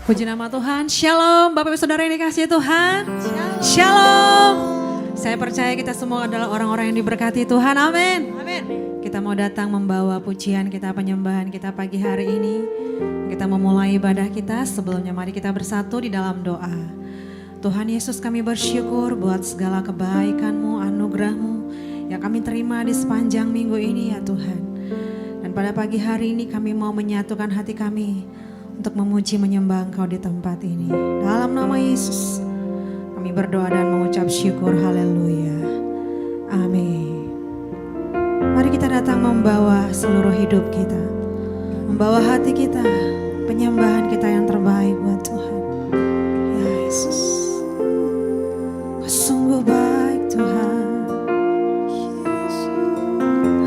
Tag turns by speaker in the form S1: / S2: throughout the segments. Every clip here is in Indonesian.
S1: Puji nama Tuhan. Shalom Bapak Ibu Saudara yang dikasihi Tuhan. Shalom. Saya percaya kita semua adalah orang-orang yang diberkati Tuhan. Amin. Kita mau datang membawa pujian kita, penyembahan kita pagi hari ini. Kita memulai ibadah kita. Sebelumnya mari kita bersatu di dalam doa. Tuhan Yesus, kami bersyukur buat segala kebaikan-Mu, anugerah-Mu yang kami terima di sepanjang minggu ini ya Tuhan. Dan pada pagi hari ini kami mau menyatukan hati kami untuk memuji menyembah Engkau di tempat ini. Dalam nama Yesus kami berdoa dan mengucap syukur. Haleluya. Amin. Mari kita datang membawa seluruh hidup kita, membawa hati kita, penyembahan kita yang terbaik buat Tuhan. Ya Yesus, Kau sungguh baik Tuhan.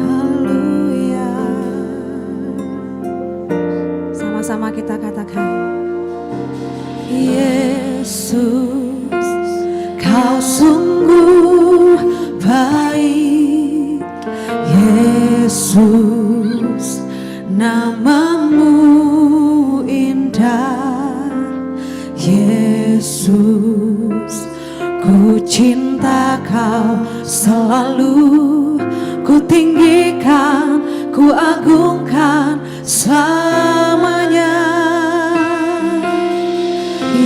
S1: Haleluya. Sama-sama kita katakan, Yesus, Kau sungguh baik. Yesus, nama-Mu indah. Yesus, ku cinta Kau selalu, ku tinggikan, ku agungkan selamanya.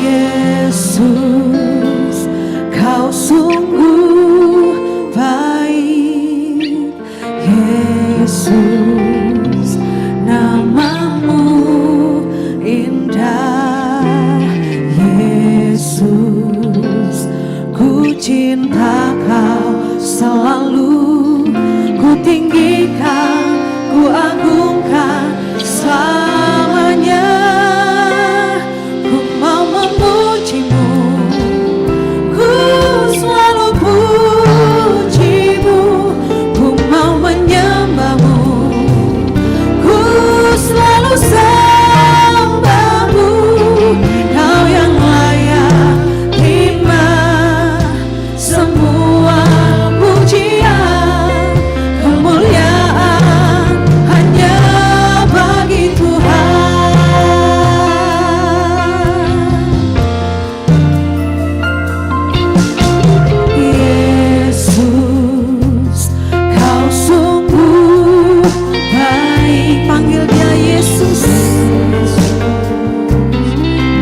S1: Yesus, Kau sungguh baik. Yesus, nama-Mu indah. Yesus, ku cinta Kau selalu, ku tinggikan, ku agungkan selamanya. Ku mau memuji-Mu, ku selalu puji-Mu. Ku mau menyembah-Mu, ku selalu sembah-Mu. Kau yang layak terima semua pujian, kemuliaan hanya bagi Tuhan. Yesus, Kau sungguh baik. Panggil Dia Yesus.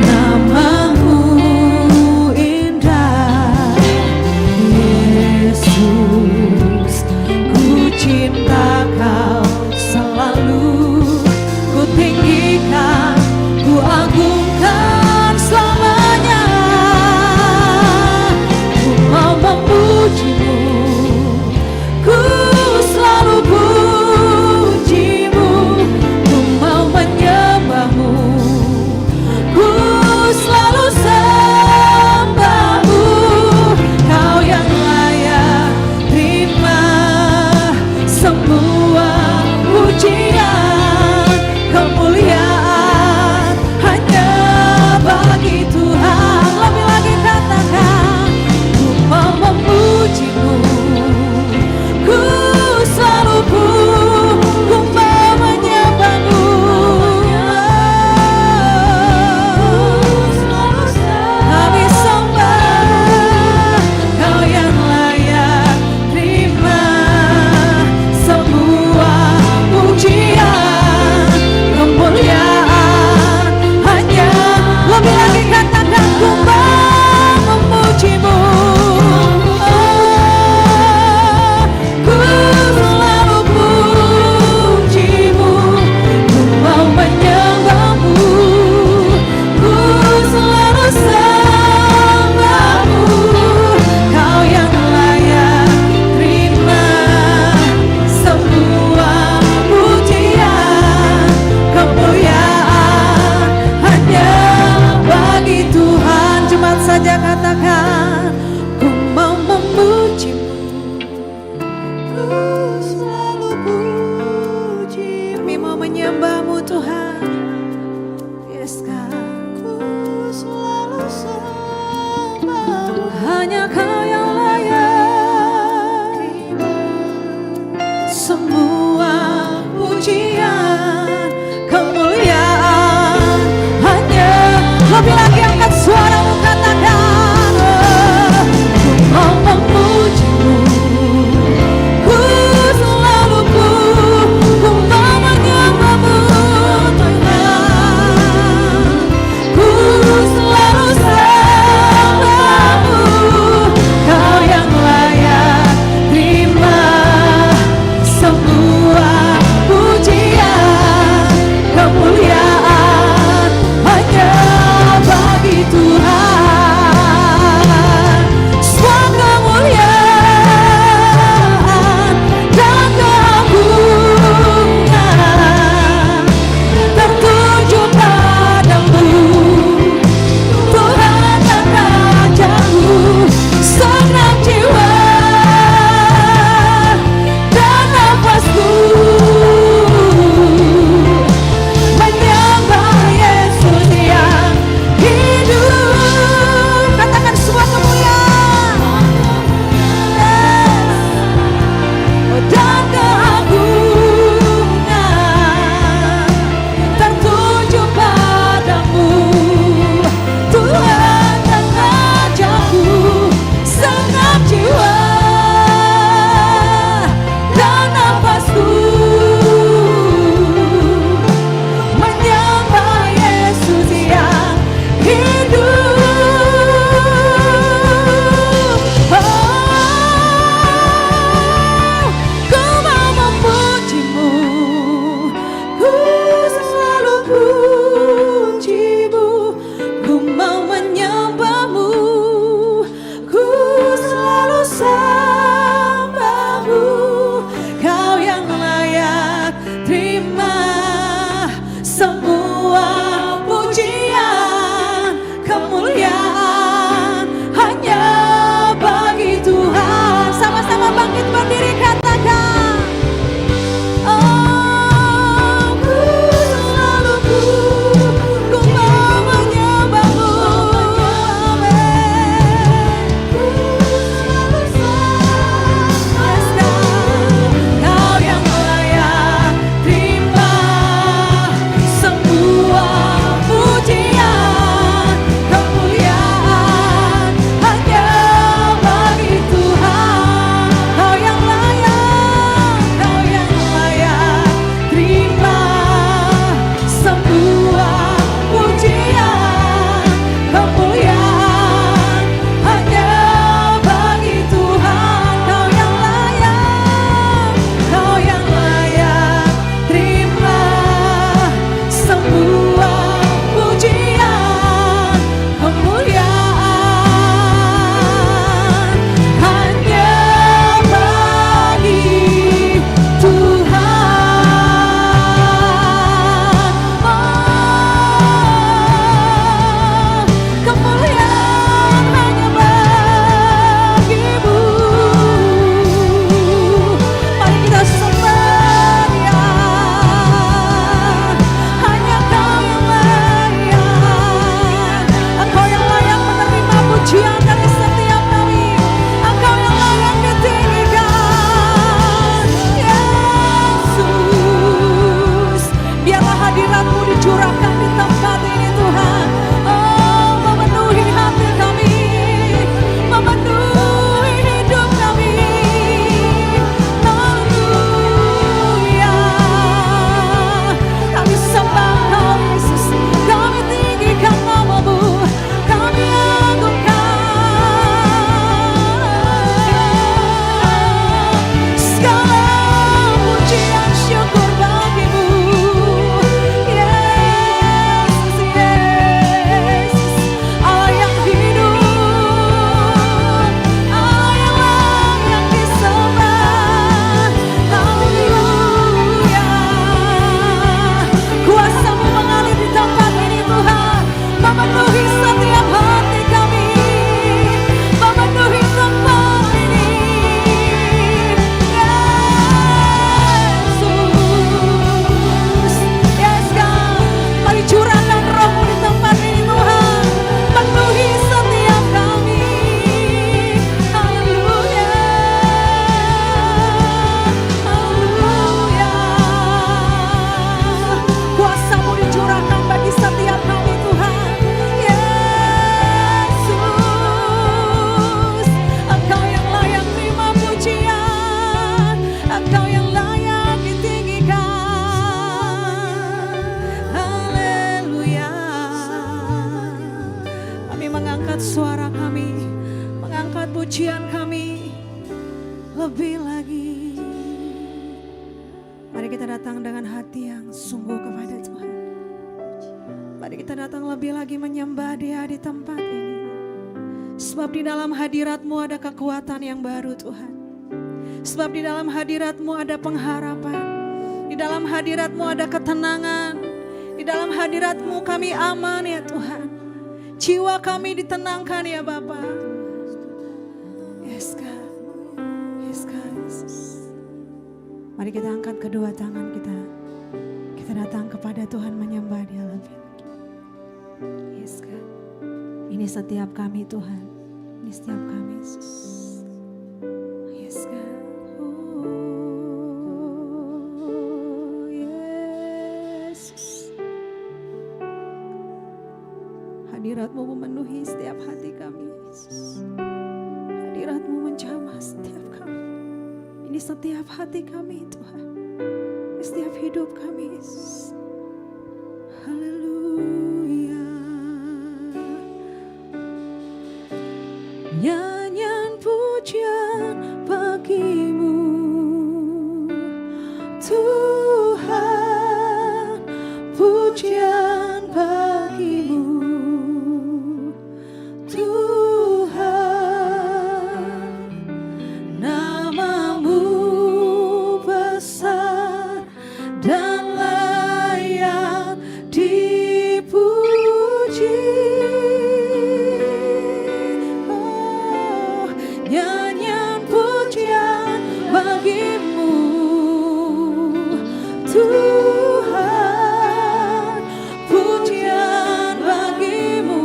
S1: Nama-Mu indah. Yesus, ku cinta Kau selalu, ku tinggikan, ku agungkan selamanya. Ku mau memuji-Mu, ku selalu puji-Mu. Ku mau menyembah-Mu, ku selalu sembah-Mu. Kau yang layak terima semua pujian, kemuliaan hanya bagi Tuhan. Lebih lagi katakan, ku mau memuji-Mu, ku selalu ku mau menyembah-Mu. Kami sembah, Kau yang layak terima semua pujian, kemuliaan hanya. Lebih lagi katakan, ku mau memuji-Mu, ku selalu puji-Mu. Ku mau menyembah-Mu, ku selalu sembah-Mu. Kau yang layak terima semua pujian, kemuliaan hanya bagi Tuhan. Jemaat saja katakan, ku mau memuji-Mu, ku selalu puji. Kami mau menyembah-Mu Tuhan. Yes God, ku selalu sembah-Mu. Hanya Kau yang layak terima semua pujian, kemuliaan hanya. Lebih Mari kita datang dengan hati yang sungguh kepada Tuhan. Mari kita datang lebih lagi menyembah Dia di tempat ini. Sebab di dalam hadirat-Mu ada kekuatan yang baru Tuhan. Sebab di dalam hadirat-Mu ada pengharapan. Di dalam hadirat-Mu ada ketenangan. Di dalam hadirat-Mu kami aman ya Tuhan. Jiwa kami ditenangkan ya Bapa. Yes God. Yes God. Mari kita angkat kedua tangan kita. Kita datang kepada Tuhan menyembah Dia lebih lagi. Yes God. Ini setiap kami Tuhan. Ini setiap kami Yesus. Yes God. Oh Yesus. Hadirat-Mu memenuhi setiap hati kami Yesus. Hadirat-Mu menjamah setiap kami. Ini setiap hati kami Tuhan. Ini setiap hidup kami Yesus. Haleluya. Nyanyian pujian bagi-Mu Tuhan. Pujian bagi-Mu dan layak dipuji. Oh, nyanyian pujian bagi-Mu Tuhan. Pujian bagi-Mu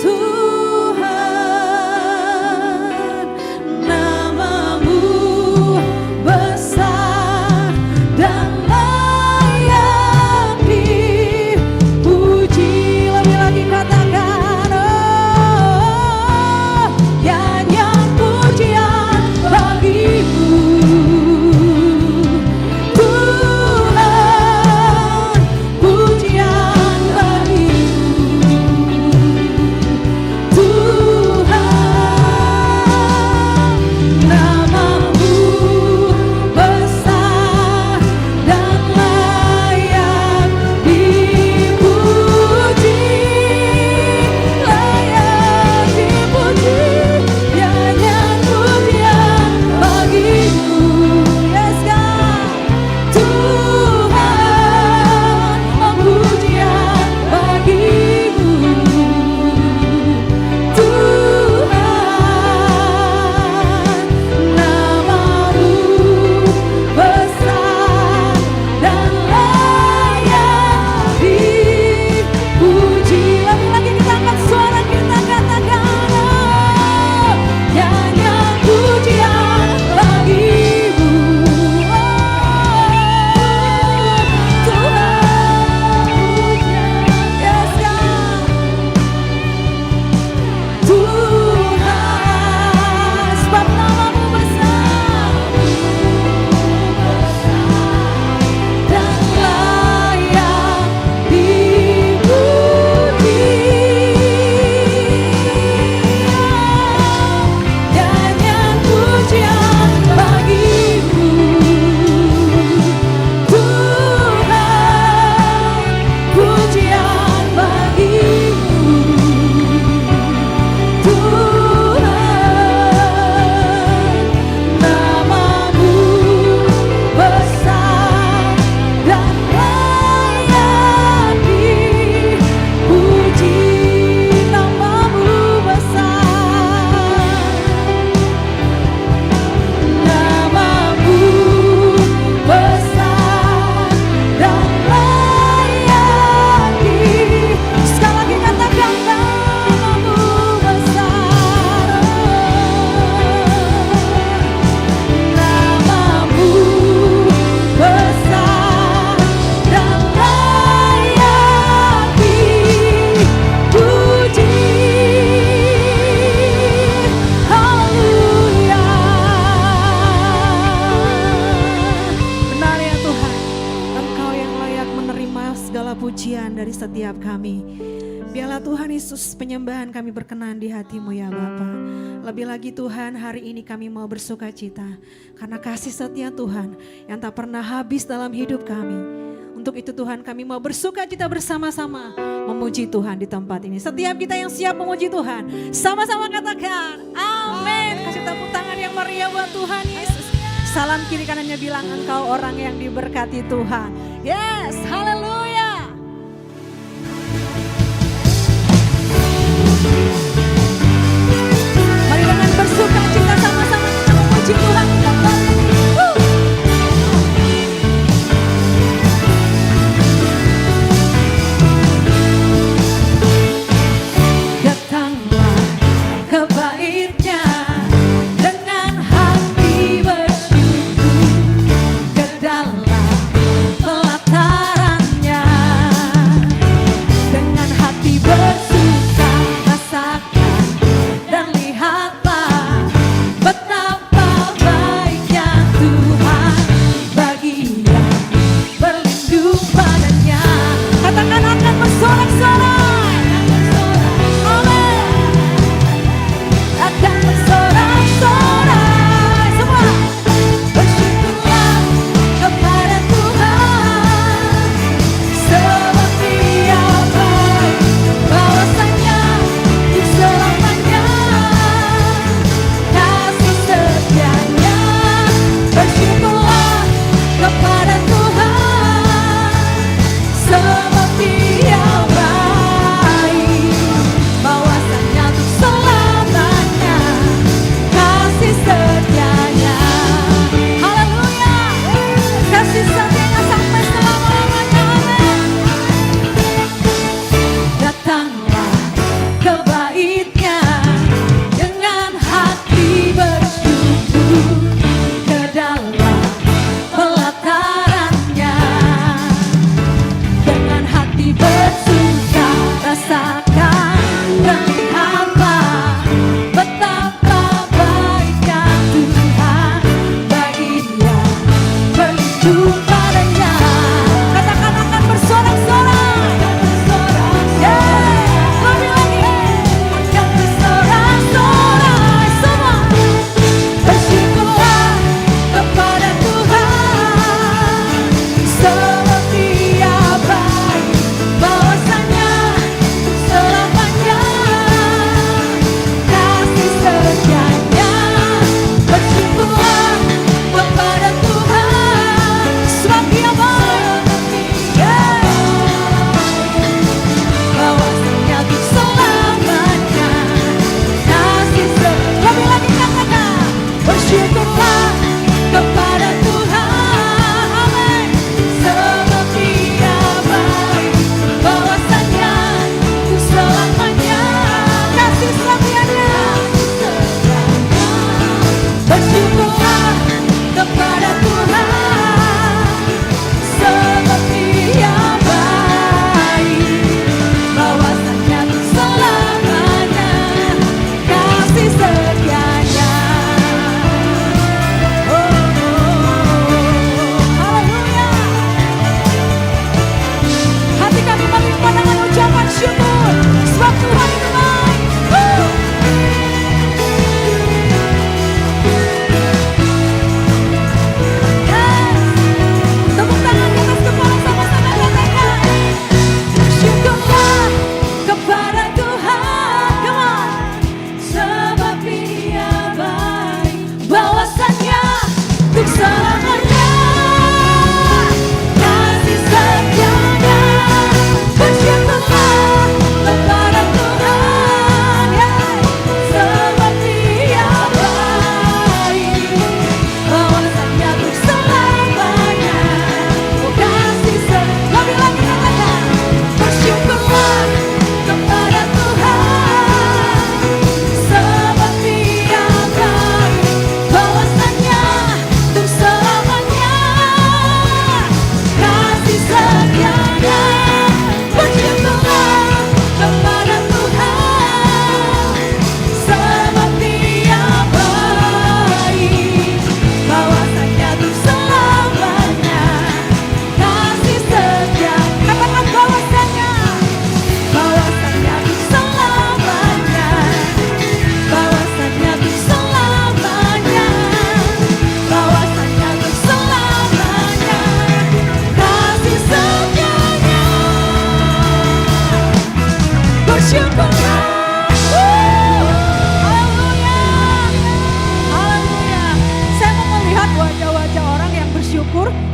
S1: Tuhan. Nama-Mu besar dan layak dipuji. Lebih lagi katakan, oh, nyanyian pujian bagi-Mu Tuhan. Pujian bagi-Mu Tuhan. Nama-Mu besar dan layak dipuji. Layak dipuji. Nyanyian pujian bagi-Mu. Yes God. Tuhan. Oh, pujian bagi-Mu Tuhan. Nama-Mu besar dan layak dipuji. Lagi-lagi kita angkat suara kita katakan, oh, nyanyian pujian bagi-Mu. Oh, Tuhan. Yes God. Tuhan, sebab nama-Mu besar dan layak dipuji. Nyanyian pujian bagi-Mu Tuhan. Pujian bagi-Mu Tuhan. Nama-Mu besar dan layak dipuji. Nama-Mu besar. Nama-Mu besar dan layak dipuji. Sekali lagi katakan, nama-Mu besar. Nama-Mu besar dan layak dipuji. Haleluya. Benar ya Tuhan, Engkau yang layak menerima segala pujian dari setiap kami. Biarlah Tuhan Yesus penyembahan kami berkenan di hati-Mu ya Bapa. Lebih lagi Tuhan, hari ini kami mau bersuka cita karena kasih setia Tuhan yang tak pernah habis dalam hidup kami. Untuk itu Tuhan, kami mau bersuka cita bersama-sama memuji Tuhan di tempat ini. Setiap kita yang siap memuji Tuhan, sama-sama katakan amin. Kasih tepuk tangan yang meriah buat Tuhan Yesus. Salam kiri kanannya bilang engkau orang yang diberkati Tuhan. Yes, haleluya. Mari dengan bersuka cita sama-sama kita memuji Tuhan di tempat ini. Datanglah ke bait-Nya dengan hati bersyukur, ke dalam pelataran-Nya dengan hati bersuka, rasakan dan lihatlah betapa baiknya Tuhan bagi yang berlindung padanya. Katakan akan bersorak-sorai, amin. Akan bersorak-sorai semua. Bersyukurlah kepada Tuhan, sebab Dia baik, bahwasanya untuk selamanya kasih setianya. Bersyukurlah kepada Tuhan, sebab Dia baik, bahwasanya untuk selamanya kasih setianya. Haleluya, kasih setianya sampai selama-lamanya. Amin. Datanglah ke bait-Nya dengan hati bersyukur, ke dalam pelataran-Nya dengan hati bersuka, rasakan dan lihatlah betapa baiknya Tuhan bagi yang berlindung padanya. Katakan akan bersorak-sorai, lebih lagi akan bersorak-sorai semua. Bersyukurlah kepada Tuhan, sebab Dia baik, bahwasanya selamanya kasih setianya. Bersyukurlah kepada Tuhan,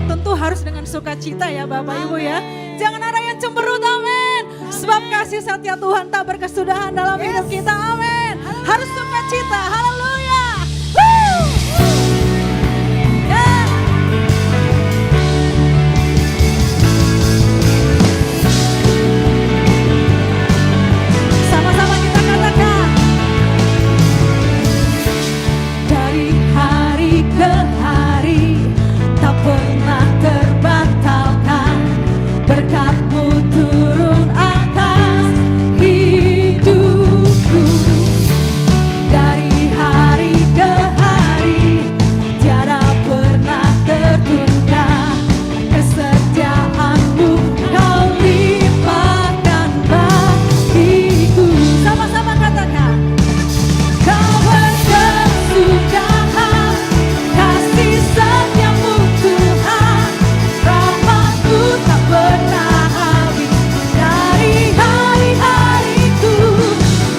S1: tentu harus dengan sukacita ya Bapak Ibu ya. Jangan ada yang cemberut, amin. Sebab kasih setia Tuhan tak berkesudahan dalam hidup kita, amin. Harus sukacita, haleluya. Sama-sama kita katakan. Dari hari ke hari tak pernah terbatalkan, berkat-Mu turun atas hidupku. Dari hari ke hari tiada pernah tertunda, kesetiaan-Mu Kau limpahkan bagiku. Sama-sama katakan. Kau berkesudahan, kasih setia-Mu Tuhan, rahmat-Mu tak pernah habis dari hari-hariku.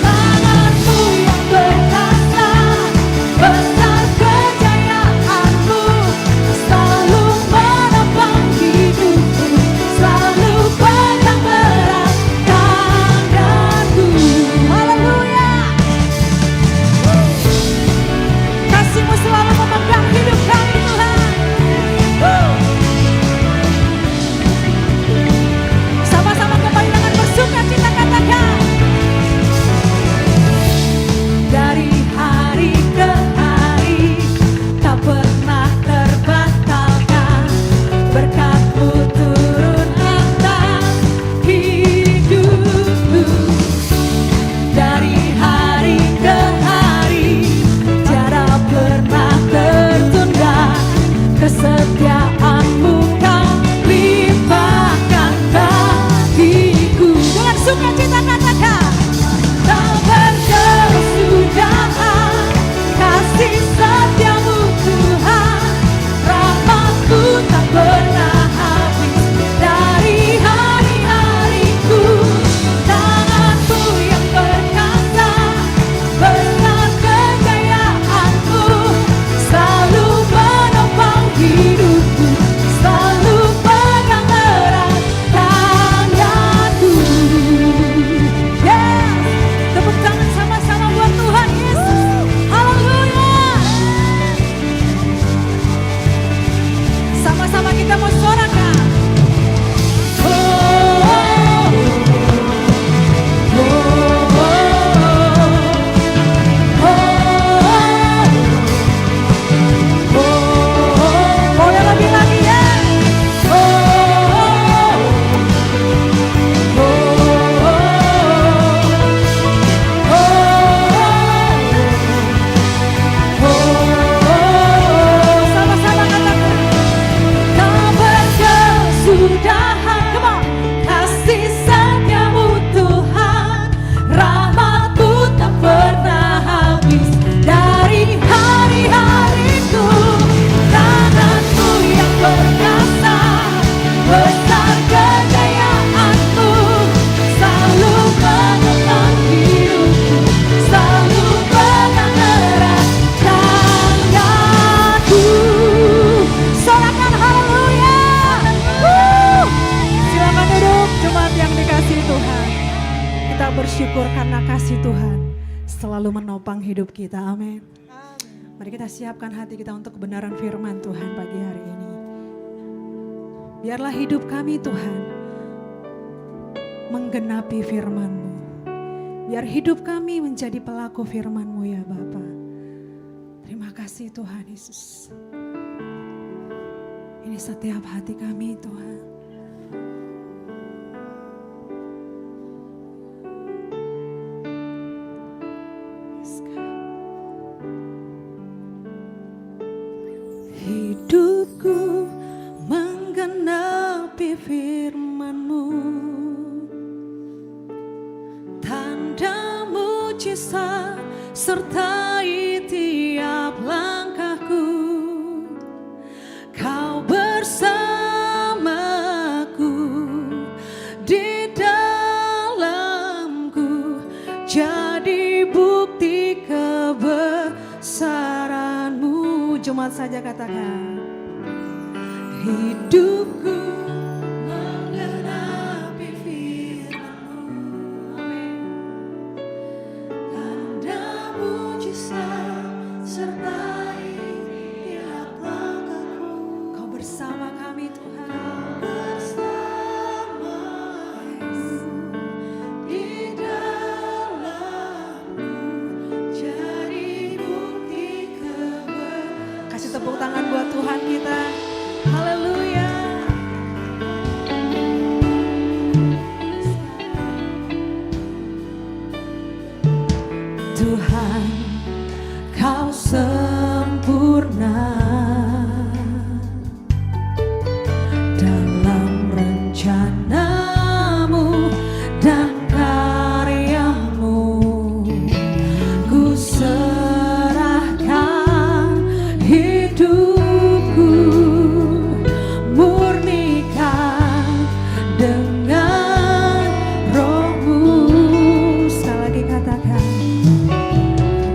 S1: Tangan-Mu yang perkasa, besar kejayaan-Mu, selalu menopang hidupku, selalu pegang erat tanganku. Haleluya. Kasih-Mu selalu memegang hidup kami Tuhan. Sama-sama kembali dengan bersukacita katakan. Dari hari ke hari tak pernah terbatalkan, berkat-Mu turun atas hidupku. Dari hari ke hari tiada pernah tertunda, kesetiaan-Mu Kau limpahkan bagiku. Dengan sukacita katakan. Tak berkesudahan, kasih setia-Mu Tuhan, rahmat-Mu tak pernah habis dari hari-hariku. Tangan-Mu yang perkasa, besar kejayaan-Mu, selalu menopang hidupku, selalu pegang erat tanganku. Yes, tepuk tangan sama-sama buat Tuhan Yesus. Haleluya. Sama-sama kita mau sorakan. Oh, oh, oh, oh, oh, oh. Boleh lebih lagi ya. Oh, oh, oh, oh. Sama-sama katakan. Kau berkesudahan, come on. Kasih setia-Mu Tuhan, rahmat-Mu tak pernah habis dari hari-hariku. Tangan-Mu yang perkasa, besar kejayaan-Mu, selalu menopang hidupku, selalu pegang erat tanganku. Sorakan haleluya. Silakan duduk jemaat yang dikasihi Tuhan. Kita bersyukur karena kasih Tuhan selalu menopang hidup kita. Amin. Mari kita siapkan hati kita untuk kebenaran firman Tuhan pagi hari ini. Biarlah hidup kami Tuhan menggenapi firman-Mu. Biar hidup kami menjadi pelaku firman-Mu ya Bapa. Terima kasih Tuhan Yesus. Ini setiap hati kami Tuhan. Yes, God. Hidupku menggenapi firman-Mu, tanda mujizat sertai tiap langkahku. Kau bersamaku di dalamku, jadi bukti kebesaran-Mu. Jemaat saja katakan. hidupku menggenapi firman-Mu. Amin. Tanda mujizat sertai tiap langkahku. Kau bersama kami Tuhan. Kau bersama di dalamku jadi bukti kebenaran. Kasih tepuk tangan buat Tuhan kita. Haleluya. Tuhan, Kau sempurna dalam rencana-Mu dan karya-Mu. Ku serahkan hidupku, murnikan dengan Roh-Mu. Sekali lagi katakan,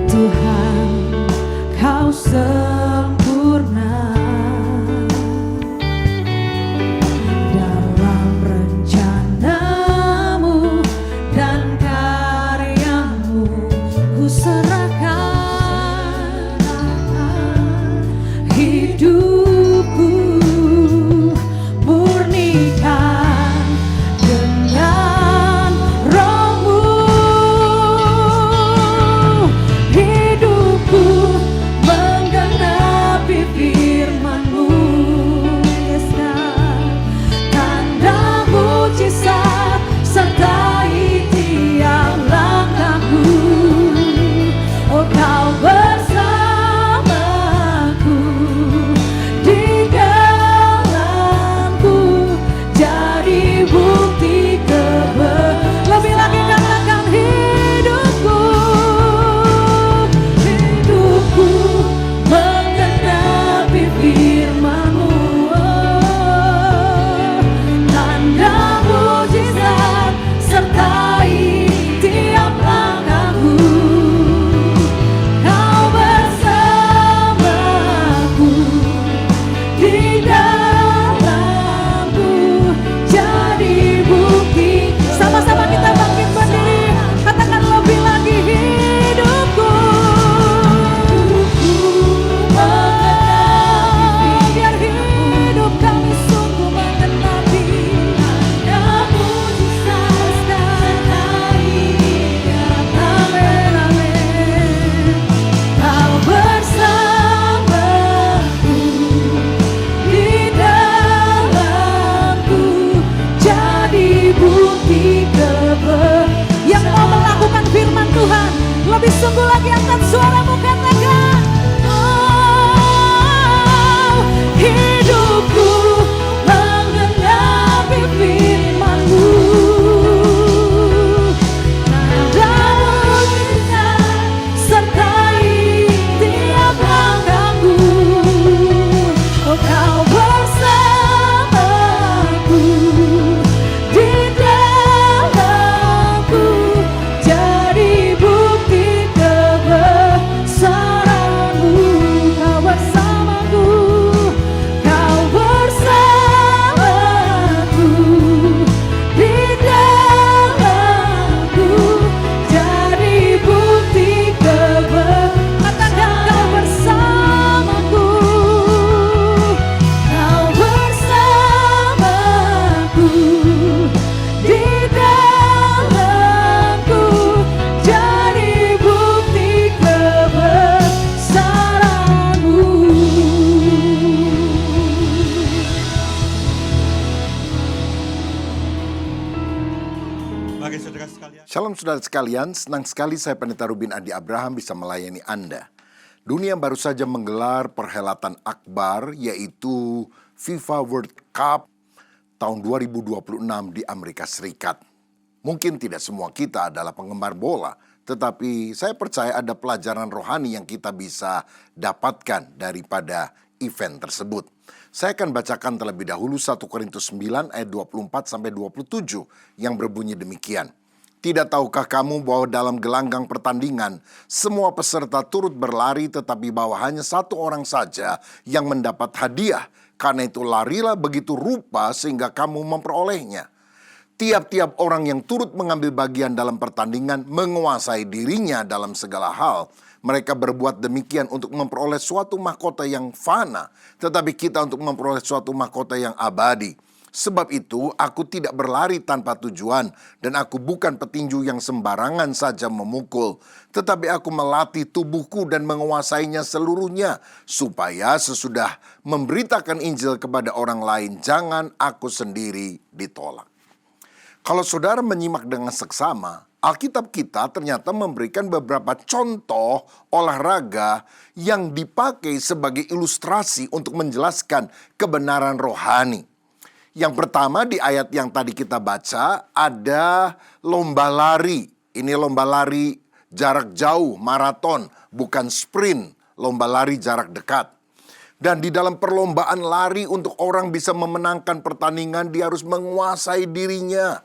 S1: Tuhan, Kau sempurna dalam rencana-Mu dan karya-Mu. Ku serahkan hidupku, murnikan dengan Roh-Mu. Hidupku menggenapi firman-Mu. Yes, God. Tanda mujizat sertai tiap langkahku. Oh, Kau bersamaku di dalamku jadi bukti kebenaran. Lebih lagi katakan hidupku, hidupku menggenapi firman-Mu. Tanda mujizat sertai tiap langkahku. Kau bersamaku di dalamku jadi bukti. Sama-sama kita bangkit berdiri, katakan lebih lagi hidupku. Biar hidup kami sungguh menggenapi tanda mujizat sertai tiap. Amin, amin. Kau bersamaku di dalamku jadi bukti kebenaran. Yang mau melakukan firman Tuhan, lebih sungguh lagi angkat suaramu, katakan, oh, hidupku menggenapi firman-Mu. Tanda mujizat sertai tiap langkahku. Oh, Kau bersamaku di dalamku jadi bukti kebesaran-Mu. Kau bersamaku, Kau bersamaku di dalamku jadi bukti kebesaran. Katakan, Kau bersamaku, Kau bersamaku di dalamku jadi bukti kebesaran-Mu.
S2: Bagi saudara sekalian,
S3: Shalom saudara sekalian, senang sekali saya Pendeta Rubin Adi Abraham bisa melayani Anda. Dunia baru saja menggelar perhelatan akbar yaitu FIFA World Cup tahun 2026 di Amerika Serikat. Mungkin tidak semua kita adalah penggemar bola, tetapi saya percaya ada pelajaran rohani yang kita bisa dapatkan daripada event tersebut. Saya akan bacakan terlebih dahulu 1 Korintus 9 ayat 24-27 yang berbunyi demikian. Tidak tahukah kamu bahwa dalam gelanggang pertandingan semua peserta turut berlari tetapi bahwa hanya satu orang saja yang mendapat hadiah? Karena itu larilah begitu rupa sehingga kamu memperolehnya. Tiap-tiap orang yang turut mengambil bagian dalam pertandingan menguasai dirinya dalam segala hal. Mereka berbuat demikian untuk memperoleh suatu mahkota yang fana, tetapi kita untuk memperoleh suatu mahkota yang abadi. Sebab itu aku tidak berlari tanpa tujuan, dan aku bukan petinju yang sembarangan saja memukul, tetapi aku melatih tubuhku dan menguasainya seluruhnya, supaya sesudah memberitakan Injil kepada orang lain, jangan aku sendiri ditolak. Kalau saudara menyimak dengan seksama, Alkitab kita ternyata memberikan beberapa contoh olahraga yang dipakai sebagai ilustrasi untuk menjelaskan kebenaran rohani. Yang pertama di ayat yang tadi kita baca ada lomba lari. Ini lomba lari jarak jauh, maraton, bukan sprint, lomba lari jarak dekat. Dan di dalam perlombaan lari untuk orang bisa memenangkan pertandingan, dia harus menguasai dirinya.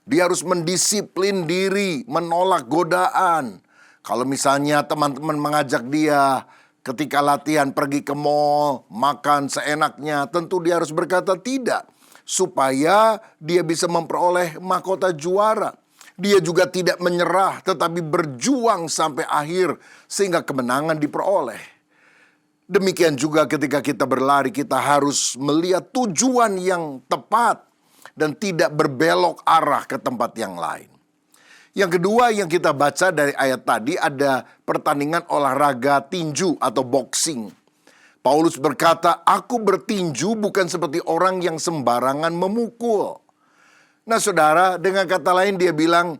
S3: Dia harus mendisiplin diri, menolak godaan. Kalau misalnya teman-teman mengajak dia ketika latihan pergi ke mall, makan seenaknya, tentu dia harus berkata tidak. Supaya dia bisa memperoleh mahkota juara. Dia juga tidak menyerah, tetapi berjuang sampai akhir sehingga kemenangan diperoleh. Demikian juga ketika kita berlari, kita harus melihat tujuan yang tepat dan tidak berbelok arah ke tempat yang lain. Yang kedua yang kita baca dari ayat tadi ada pertandingan olahraga tinju atau boxing. Paulus berkata, aku bertinju bukan seperti orang yang sembarangan memukul. Nah saudara, dengan kata lain dia bilang,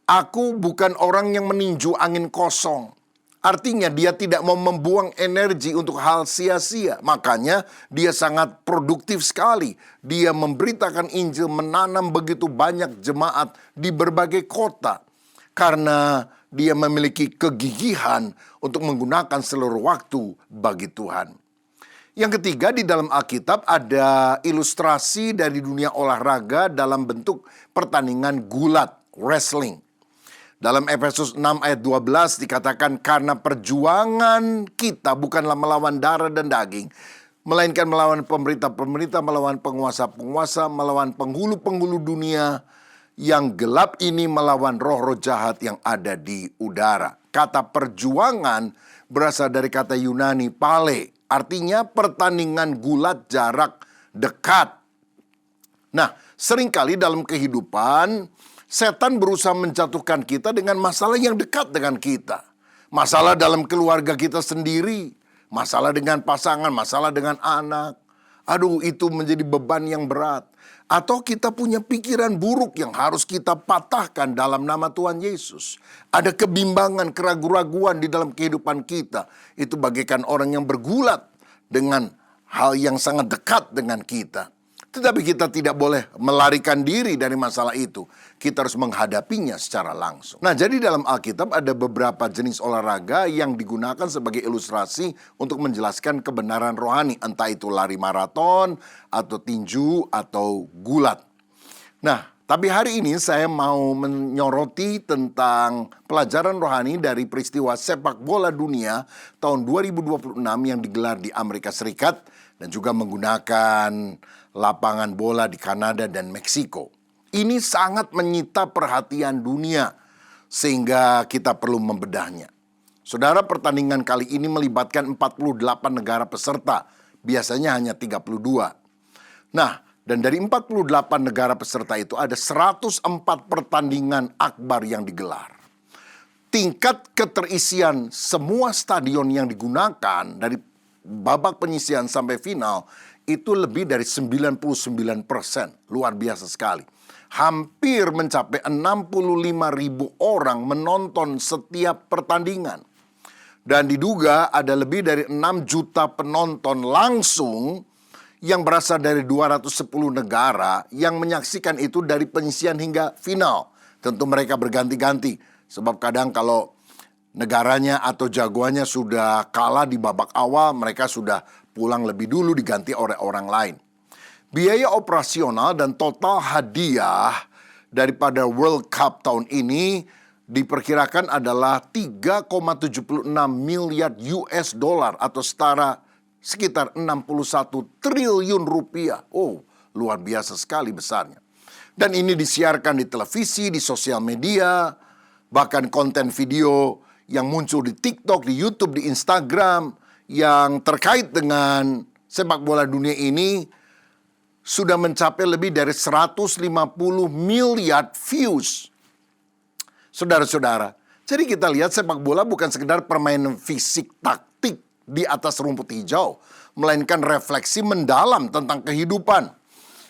S3: aku bukan orang yang meninju angin kosong. Artinya dia tidak mau membuang energi untuk hal sia-sia. Makanya dia sangat produktif sekali. Dia memberitakan Injil, menanam begitu banyak jemaat di berbagai kota. Karena dia memiliki kegigihan untuk menggunakan seluruh waktu bagi Tuhan. Yang ketiga di dalam Alkitab ada ilustrasi dari dunia olahraga dalam bentuk pertandingan gulat, wrestling. Dalam Efesus 6 ayat 12 dikatakan karena perjuangan kita bukanlah melawan darah dan daging, melainkan melawan pemerintah-pemerintah, melawan penguasa-penguasa, melawan penghulu-penghulu dunia yang gelap ini, melawan roh-roh jahat yang ada di udara. Kata perjuangan berasal dari kata Yunani pale, artinya pertandingan gulat jarak dekat. Nah, seringkali dalam kehidupan setan berusaha menjatuhkan kita dengan masalah yang dekat dengan kita. Masalah dalam keluarga kita sendiri, masalah dengan pasangan, masalah dengan anak. Aduh, itu menjadi beban yang berat. Atau kita punya pikiran buruk yang harus kita patahkan dalam nama Tuhan Yesus. Ada kebimbangan, keraguan-raguan di dalam kehidupan kita. Itu bagaikan orang yang bergulat dengan hal yang sangat dekat dengan kita. Tetapi kita tidak boleh melarikan diri dari masalah itu. Kita harus menghadapinya secara langsung. Nah, jadi dalam Alkitab ada beberapa jenis olahraga yang digunakan sebagai ilustrasi untuk menjelaskan kebenaran rohani. Entah itu lari maraton, atau tinju, atau gulat. Nah, tapi hari ini saya mau menyoroti tentang pelajaran rohani dari peristiwa sepak bola dunia tahun 2026 yang digelar di Amerika Serikat dan juga menggunakan lapangan bola di Kanada dan Meksiko. Ini sangat menyita perhatian dunia sehingga kita perlu membedahnya. Saudara, pertandingan kali ini melibatkan 48 negara peserta, biasanya hanya 32. Nah, dan dari 48 negara peserta itu ada 104 pertandingan akbar yang digelar. Tingkat keterisian semua stadion yang digunakan dari babak penyisihan sampai final itu lebih dari 99%. Luar biasa sekali. Hampir mencapai 65.000 orang menonton setiap pertandingan. Dan diduga ada lebih dari 6 juta penonton langsung yang berasal dari 210 negara yang menyaksikan itu dari penyisihan hingga final. Tentu mereka berganti-ganti. Sebab kadang kalau negaranya atau jagoannya sudah kalah di babak awal, mereka sudah pulang lebih dulu diganti oleh orang lain. Biaya operasional dan total hadiah daripada World Cup tahun ini diperkirakan adalah 3,76 miliar US dollar atau setara sekitar 61 triliun rupiah. Oh, luar biasa sekali besarnya. Dan ini disiarkan di televisi, di sosial media, bahkan konten video yang muncul di TikTok, di YouTube, di Instagram yang terkait dengan sepak bola dunia ini sudah mencapai lebih dari 150 miliar views. Saudara-saudara, jadi kita lihat sepak bola bukan sekedar permainan fisik taktik di atas rumput hijau, melainkan refleksi mendalam tentang kehidupan,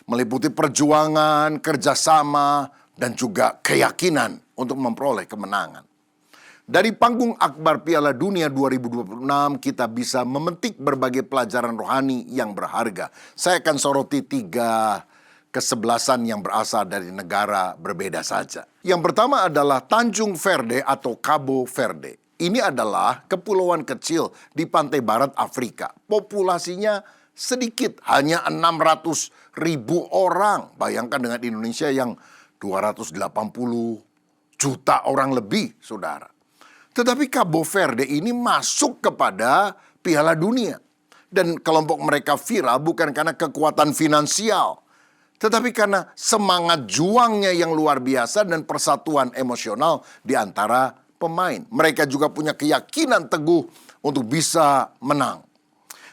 S3: meliputi perjuangan, kerjasama, dan juga keyakinan untuk memperoleh kemenangan. Dari panggung akbar Piala Dunia 2026, kita bisa memetik berbagai pelajaran rohani yang berharga. Saya akan soroti 3 kesebelasan yang berasal dari negara berbeda saja. Yang pertama adalah Tanjung Verde atau Cabo Verde. Ini adalah kepulauan kecil di pantai barat Afrika. Populasinya sedikit, hanya 600.000 orang. Bayangkan dengan Indonesia yang 280 juta orang lebih, saudara. Tetapi Cabo Verde ini masuk kepada Piala Dunia. Dan kelompok mereka viral bukan karena kekuatan finansial, tetapi karena semangat juangnya yang luar biasa dan persatuan emosional di antara pemain. Mereka juga punya keyakinan teguh untuk bisa menang.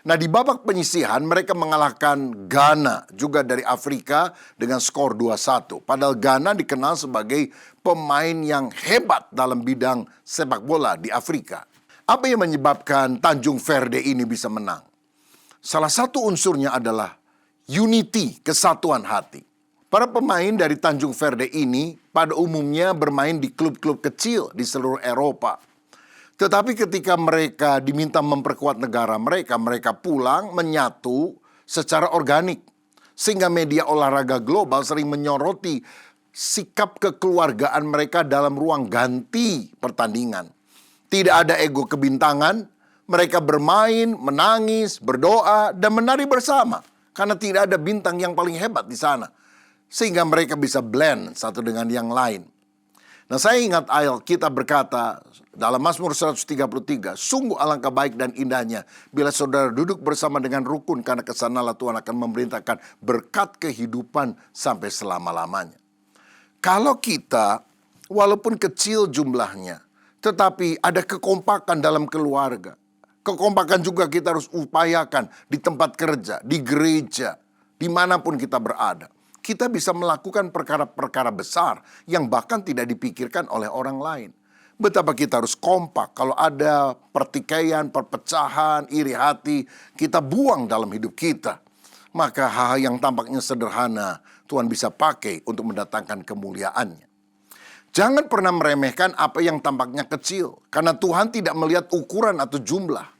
S3: Nah, di babak penyisihan mereka mengalahkan Ghana juga dari Afrika dengan skor 2-1. Padahal Ghana dikenal sebagai pemain yang hebat dalam bidang sepak bola di Afrika. Apa yang menyebabkan Tanjung Verde ini bisa menang? Salah satu unsurnya adalah unity, kesatuan hati. Para pemain dari Tanjung Verde ini pada umumnya bermain di klub-klub kecil di seluruh Eropa. Tetapi ketika mereka diminta memperkuat negara mereka, mereka pulang menyatu secara organik. Sehingga media olahraga global sering menyoroti sikap kekeluargaan mereka dalam ruang ganti pertandingan. Tidak ada ego kebintangan, mereka bermain, menangis, berdoa, dan menari bersama. Karena tidak ada bintang yang paling hebat di sana. Sehingga mereka bisa blend satu dengan yang lain. Nah, saya ingat Alkitab berkata dalam Mazmur 133, sungguh alangkah baik dan indahnya bila saudara duduk bersama dengan rukun, karena kesanalah Tuhan akan memerintahkan berkat kehidupan sampai selama-lamanya. Kalau kita, walaupun kecil jumlahnya, tetapi ada kekompakan dalam keluarga. Kekompakan juga kita harus upayakan di tempat kerja, di gereja, dimanapun kita berada. Kita bisa melakukan perkara-perkara besar yang bahkan tidak dipikirkan oleh orang lain. Betapa kita harus kompak. Kalau ada pertikaian, perpecahan, iri hati, kita buang dalam hidup kita. Maka hal-hal yang tampaknya sederhana, Tuhan bisa pakai untuk mendatangkan kemuliaannya. Jangan pernah meremehkan apa yang tampaknya kecil, karena Tuhan tidak melihat ukuran atau jumlah.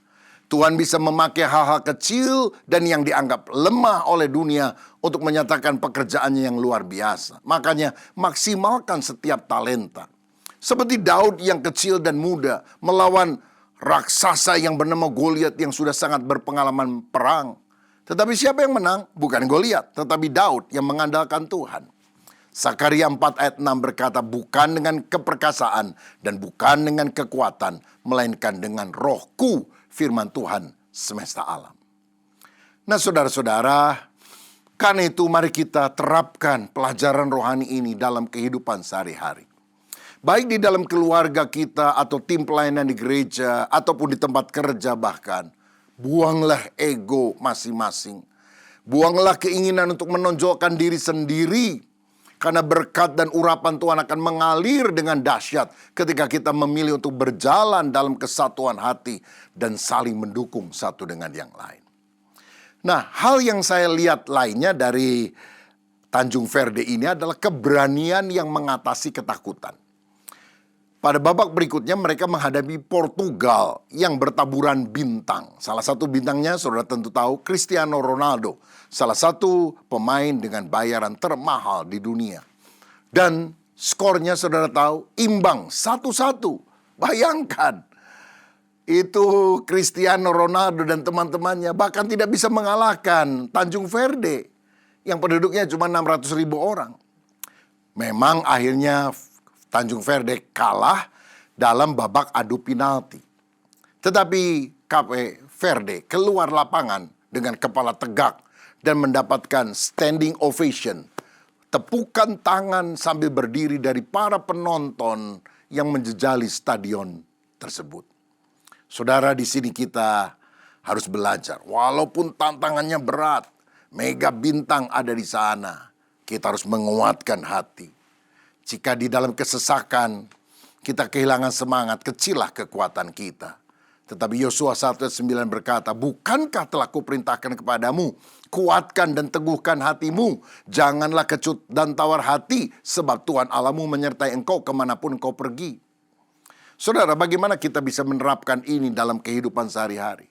S3: Tuhan bisa memakai hal-hal kecil dan yang dianggap lemah oleh dunia untuk menyatakan pekerjaannya yang luar biasa. Makanya maksimalkan setiap talenta. Seperti Daud yang kecil dan muda melawan raksasa yang bernama Goliat yang sudah sangat berpengalaman perang. Tetapi siapa yang menang? Bukan Goliat, tetapi Daud yang mengandalkan Tuhan. Sakaria 4 ayat 6 berkata, bukan dengan keperkasaan dan bukan dengan kekuatan, melainkan dengan rohku, firman Tuhan semesta alam. Nah, saudara-saudara, karena itu mari kita terapkan pelajaran rohani ini dalam kehidupan sehari-hari. Baik di dalam keluarga kita atau tim pelayanan di gereja ataupun di tempat kerja bahkan. Buanglah ego masing-masing. Buanglah keinginan untuk menonjolkan diri sendiri. Karena berkat dan urapan Tuhan akan mengalir dengan dahsyat ketika kita memilih untuk berjalan dalam kesatuan hati dan saling mendukung satu dengan yang lain. Nah, hal yang saya lihat lainnya dari Tanjung Verde ini adalah keberanian yang mengatasi ketakutan. Pada babak berikutnya mereka menghadapi Portugal yang bertaburan bintang. Salah satu bintangnya saudara tentu tahu, Cristiano Ronaldo. Salah satu pemain dengan bayaran termahal di dunia. Dan skornya saudara tahu imbang 1-1. Bayangkan. Itu Cristiano Ronaldo dan teman-temannya bahkan tidak bisa mengalahkan Tanjung Verde yang penduduknya cuma 600.000 orang. Memang akhirnya Tanjung Verde kalah dalam babak adu penalti. Tetapi Cape Verde keluar lapangan dengan kepala tegak dan mendapatkan standing ovation, tepukan tangan sambil berdiri dari para penonton yang menjejali stadion tersebut. Saudara, di sini kita harus belajar. Walaupun tantangannya berat, mega bintang ada di sana, kita harus menguatkan hati. Jika di dalam kesesakan kita kehilangan semangat, kecillah kekuatan kita. Tetapi Yosua 1:9 berkata, bukankah telah kuperintahkan kepadamu, kuatkan dan teguhkan hatimu, janganlah kecut dan tawar hati, sebab Tuhan Allahmu menyertai engkau kemanapun engkau pergi. Saudara, bagaimana kita bisa menerapkan ini dalam kehidupan sehari-hari?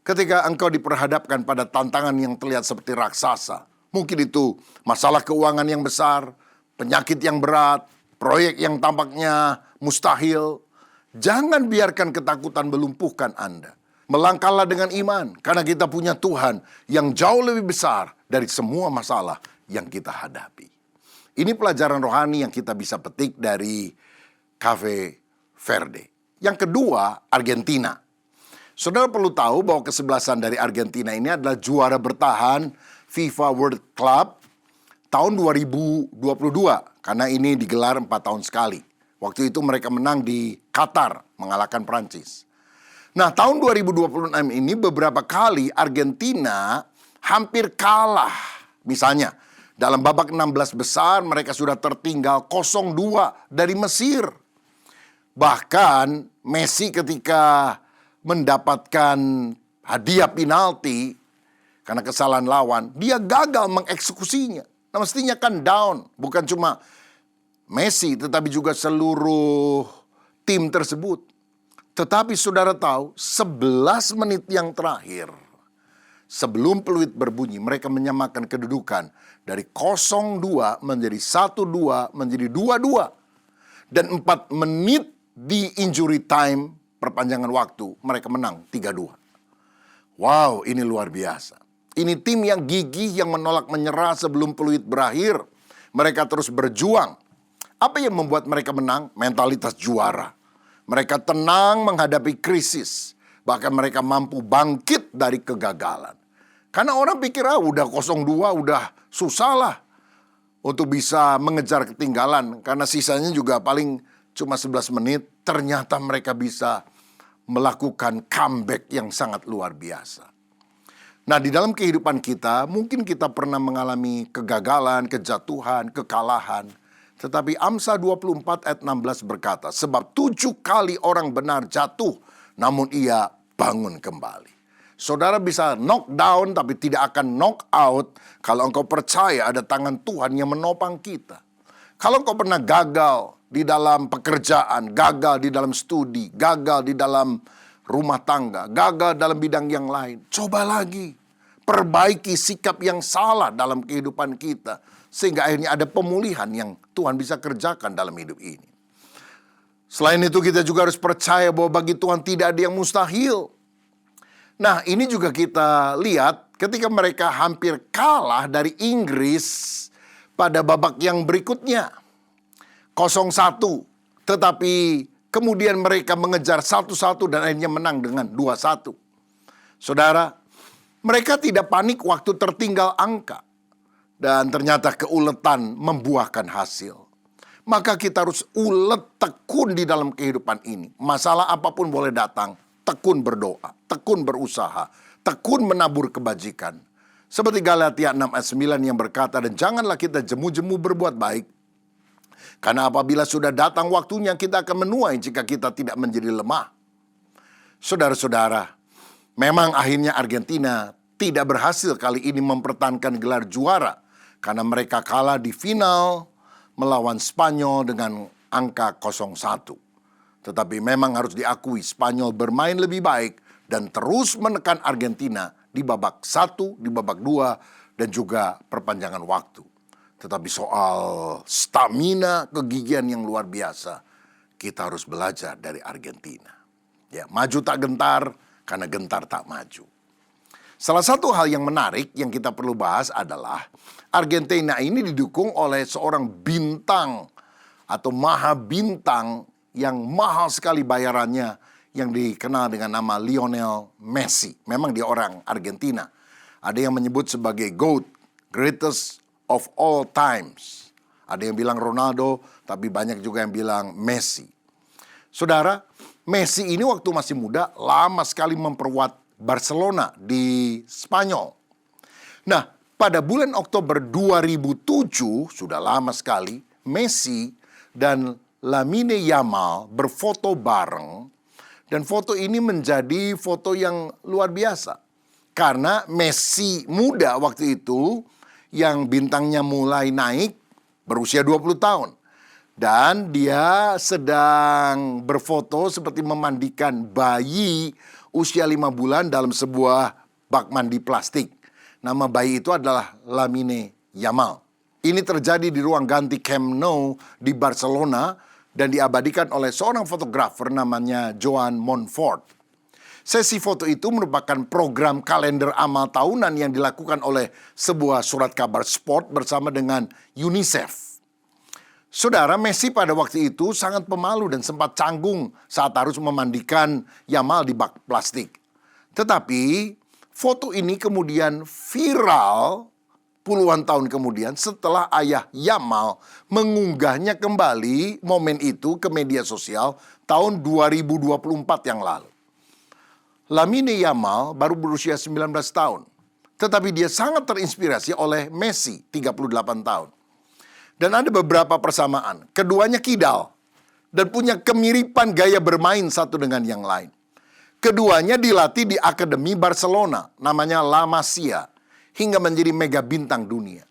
S3: Ketika engkau diperhadapkan pada tantangan yang terlihat seperti raksasa, mungkin itu masalah keuangan yang besar, penyakit yang berat, proyek yang tampaknya mustahil. Jangan biarkan ketakutan melumpuhkan Anda. Melangkahlah dengan iman, karena kita punya Tuhan yang jauh lebih besar dari semua masalah yang kita hadapi. Ini pelajaran rohani yang kita bisa petik dari Cafe Verde. Yang kedua, Argentina. Saudara perlu tahu bahwa kesebelasan dari Argentina ini adalah juara bertahan FIFA World Cup tahun 2022. Karena ini digelar 4 tahun sekali. Waktu itu mereka menang di Qatar, mengalahkan Prancis. Nah, tahun 2026 ini beberapa kali Argentina hampir kalah. Misalnya, dalam babak 16 besar mereka sudah tertinggal 0-2 dari Mesir. Bahkan Messi ketika mendapatkan hadiah penalti karena kesalahan lawan, dia gagal mengeksekusinya. Nah, mestinya kan down, bukan cuma Messi tetapi juga seluruh tim tersebut. Tetapi saudara tahu, 11 menit yang terakhir sebelum peluit berbunyi, mereka menyamakan kedudukan dari 0-2 menjadi 1-2 menjadi 2-2. Dan 4 menit di injury time, perpanjangan waktu, mereka menang 3-2. Wow, ini luar biasa. Ini tim yang gigih, yang menolak menyerah sebelum peluit berakhir. Mereka terus berjuang. Apa yang membuat mereka menang? Mentalitas juara. Mereka tenang menghadapi krisis. Bahkan mereka mampu bangkit dari kegagalan. Karena orang pikir, udah 0-2, udah susah lah untuk bisa mengejar ketinggalan. Karena sisanya juga paling cuma 11 menit. Ternyata mereka bisa melakukan comeback yang sangat luar biasa. Nah, di dalam kehidupan kita, mungkin kita pernah mengalami kegagalan, kejatuhan, kekalahan. Tetapi Amsal 24 ayat 16 berkata, sebab 7 kali orang benar jatuh, namun ia bangun kembali. Saudara bisa knock down tapi tidak akan knock out kalau engkau percaya ada tangan Tuhan yang menopang kita. Kalau engkau pernah gagal di dalam pekerjaan, gagal di dalam studi, gagal di dalam rumah tangga, gagal dalam bidang yang lain, coba lagi. Perbaiki sikap yang salah dalam kehidupan kita. Sehingga akhirnya ada pemulihan yang Tuhan bisa kerjakan dalam hidup ini. Selain itu kita juga harus percaya bahwa bagi Tuhan tidak ada yang mustahil. Nah, ini juga kita lihat ketika mereka hampir kalah dari Inggris pada babak yang berikutnya. 0-1. Tetapi kemudian mereka mengejar 1-1 dan akhirnya menang dengan 2-1. Saudara, mereka tidak panik waktu tertinggal angka. Dan ternyata keuletan membuahkan hasil. Maka kita harus ulet, tekun di dalam kehidupan ini. Masalah apapun boleh datang, tekun berdoa, tekun berusaha, tekun menabur kebajikan. Seperti Galatia 6 ayat 9 yang berkata, dan janganlah kita jemu-jemu berbuat baik. Karena apabila sudah datang waktunya kita akan menuai jika kita tidak menjadi lemah. Saudara-saudara, memang akhirnya Argentina tidak berhasil kali ini mempertahankan gelar juara. Karena mereka kalah di final melawan Spanyol dengan angka 0-1. Tetapi memang harus diakui Spanyol bermain lebih baik dan terus menekan Argentina di babak 1, di babak 2, dan juga perpanjangan waktu. Tetapi soal stamina, kegigihan yang luar biasa, kita harus belajar dari Argentina. Ya, maju tak gentar, karena gentar tak maju. Salah satu hal yang menarik yang kita perlu bahas adalah Argentina ini didukung oleh seorang bintang atau maha bintang yang mahal sekali bayarannya, yang dikenal dengan nama Lionel Messi. Memang dia orang Argentina. Ada yang menyebut sebagai GOAT, greatest of all times. Ada yang bilang Ronaldo, tapi banyak juga yang bilang Messi. Saudara, Messi ini waktu masih muda lama sekali memperkuat Barcelona di Spanyol. Nah, pada bulan Oktober 2007, sudah lama sekali, Messi dan Lamine Yamal berfoto bareng. Dan foto ini menjadi foto yang luar biasa. Karena Messi muda waktu itu, yang bintangnya mulai naik, berusia 20 tahun. Dan dia sedang berfoto seperti memandikan bayi usia 5 bulan dalam sebuah bak mandi plastik. Nama bayi itu adalah Lamine Yamal. Ini terjadi di ruang ganti Camp Nou di Barcelona dan diabadikan oleh seorang fotografer namanya Joan Montfort. Sesi foto itu merupakan program kalender amal tahunan yang dilakukan oleh sebuah surat kabar sport bersama dengan UNICEF. Saudara, Messi pada waktu itu sangat pemalu dan sempat canggung saat harus memandikan Yamal di bak plastik. Tetapi foto ini kemudian viral puluhan tahun kemudian setelah ayah Yamal mengunggahnya kembali momen itu ke media sosial tahun 2024 yang lalu. Lamine Yamal baru berusia 19 tahun, tetapi dia sangat terinspirasi oleh Messi 38 tahun. Dan ada beberapa persamaan, keduanya kidal dan punya kemiripan gaya bermain satu dengan yang lain. Keduanya dilatih di Akademi Barcelona, namanya La Masia, hingga menjadi mega bintang dunia.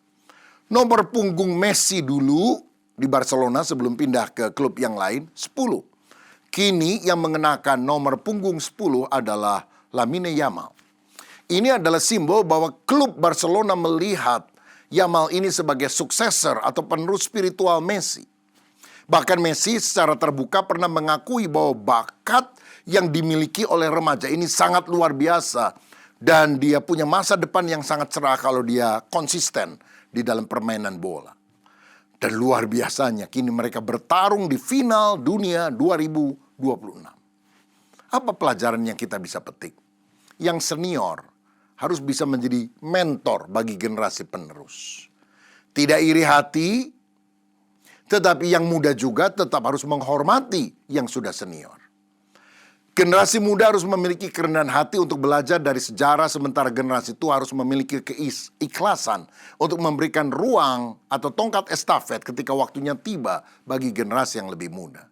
S3: Nomor punggung Messi dulu di Barcelona sebelum pindah ke klub yang lain, 10. Kini yang mengenakan nomor punggung 10 adalah Lamine Yamal. Ini adalah simbol bahwa klub Barcelona melihat Yamal ini sebagai suksesor atau penerus spiritual Messi. Bahkan Messi secara terbuka pernah mengakui bahwa bakat yang dimiliki oleh remaja ini sangat luar biasa. Dan dia punya masa depan yang sangat cerah kalau dia konsisten di dalam permainan bola. Dan luar biasanya kini mereka bertarung di final dunia 2026. Apa pelajaran yang kita bisa petik? Yang senior harus bisa menjadi mentor bagi generasi penerus. Tidak iri hati, tetapi yang muda juga tetap harus menghormati yang sudah senior. Generasi muda harus memiliki kerendahan hati untuk belajar dari sejarah, sementara generasi tua harus memiliki keikhlasan untuk memberikan ruang atau tongkat estafet ketika waktunya tiba bagi generasi yang lebih muda.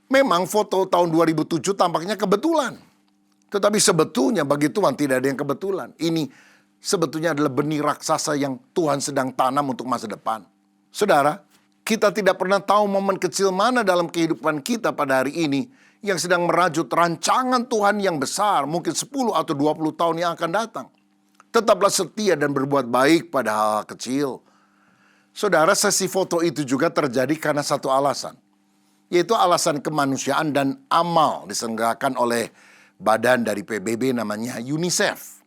S3: Memang foto tahun 2007 tampaknya kebetulan. Tetapi sebetulnya bagi Tuhan tidak ada yang kebetulan. Ini sebetulnya adalah benih raksasa yang Tuhan sedang tanam untuk masa depan. Saudara, kita tidak pernah tahu momen kecil mana dalam kehidupan kita pada hari ini yang sedang merajut rancangan Tuhan yang besar, mungkin 10 atau 20 tahun yang akan datang. Tetaplah setia dan berbuat baik pada hal-hal kecil. Saudara, sesi foto itu juga terjadi karena satu alasan, yaitu alasan kemanusiaan dan amal diselenggarakan oleh badan dari PBB namanya UNICEF.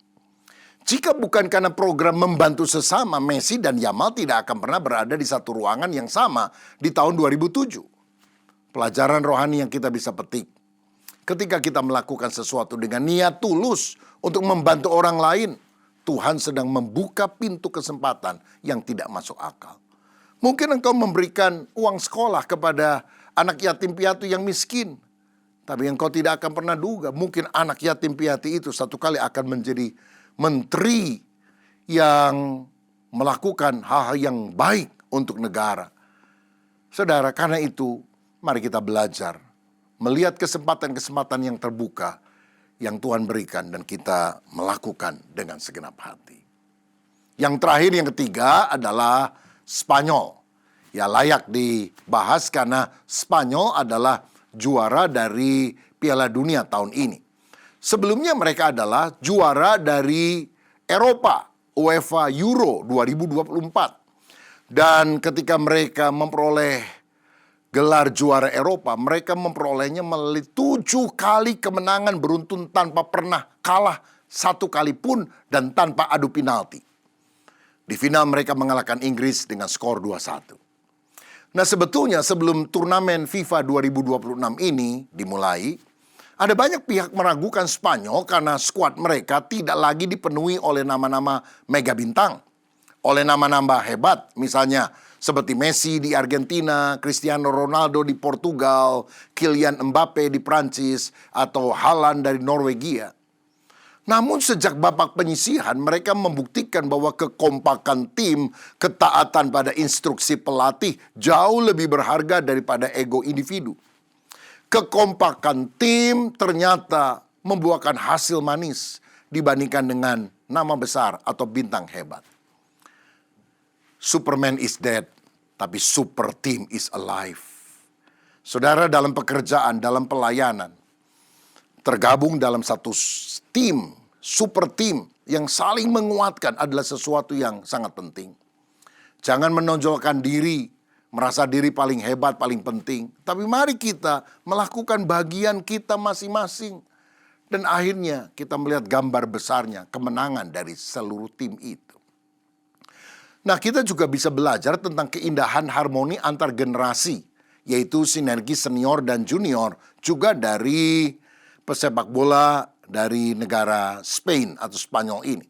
S3: Jika bukan karena program membantu sesama, Messi dan Yamal tidak akan pernah berada di satu ruangan yang sama di tahun 2007. Pelajaran rohani yang kita bisa petik. Ketika kita melakukan sesuatu dengan niat tulus untuk membantu orang lain, Tuhan sedang membuka pintu kesempatan yang tidak masuk akal. Mungkin engkau memberikan uang sekolah kepada anak yatim piatu yang miskin. Tapi engkau tidak akan pernah duga, mungkin anak yatim piatu itu satu kali akan menjadi menteri yang melakukan hal-hal yang baik untuk negara. Saudara, karena itu mari kita belajar melihat kesempatan-kesempatan yang terbuka yang Tuhan berikan dan kita melakukan dengan segenap hati. Yang terakhir, yang ketiga adalah Spanyol. Ya, layak dibahas karena Spanyol adalah juara dari Piala Dunia tahun ini. Sebelumnya mereka adalah juara dari Eropa, UEFA Euro 2024. Dan ketika mereka memperoleh gelar juara Eropa, mereka memperolehnya melalui 7 kali kemenangan beruntun tanpa pernah kalah 1 kali pun dan tanpa adu penalti. Di final mereka mengalahkan Inggris dengan skor 2-1. Nah, sebetulnya sebelum turnamen FIFA 2026 ini dimulai, Ada banyak pihak meragukan Spanyol karena skuad mereka tidak lagi dipenuhi oleh nama-nama mega bintang. Oleh nama-nama hebat, misalnya seperti Messi di Argentina, Cristiano Ronaldo di Portugal, Kylian Mbappe di Prancis, atau Haaland dari Norwegia. Namun sejak babak penyisihan, mereka membuktikan bahwa kekompakan tim, ketaatan pada instruksi pelatih jauh lebih berharga daripada ego individu. Kekompakan tim ternyata membuahkan hasil manis dibandingkan dengan nama besar atau bintang hebat. Superman is dead, tapi super team is alive. Saudara, dalam pekerjaan, dalam pelayanan, tergabung dalam satu tim, super tim yang saling menguatkan adalah sesuatu yang sangat penting. Jangan menonjolkan diri, merasa diri paling hebat, paling penting. Tapi mari kita melakukan bagian kita masing-masing. Dan akhirnya kita melihat gambar besarnya, kemenangan dari seluruh tim itu. Nah, kita juga bisa belajar tentang keindahan harmoni antar generasi, yaitu sinergi senior dan junior, juga dari pesepak bola dari negara Spain atau Spanyol ini.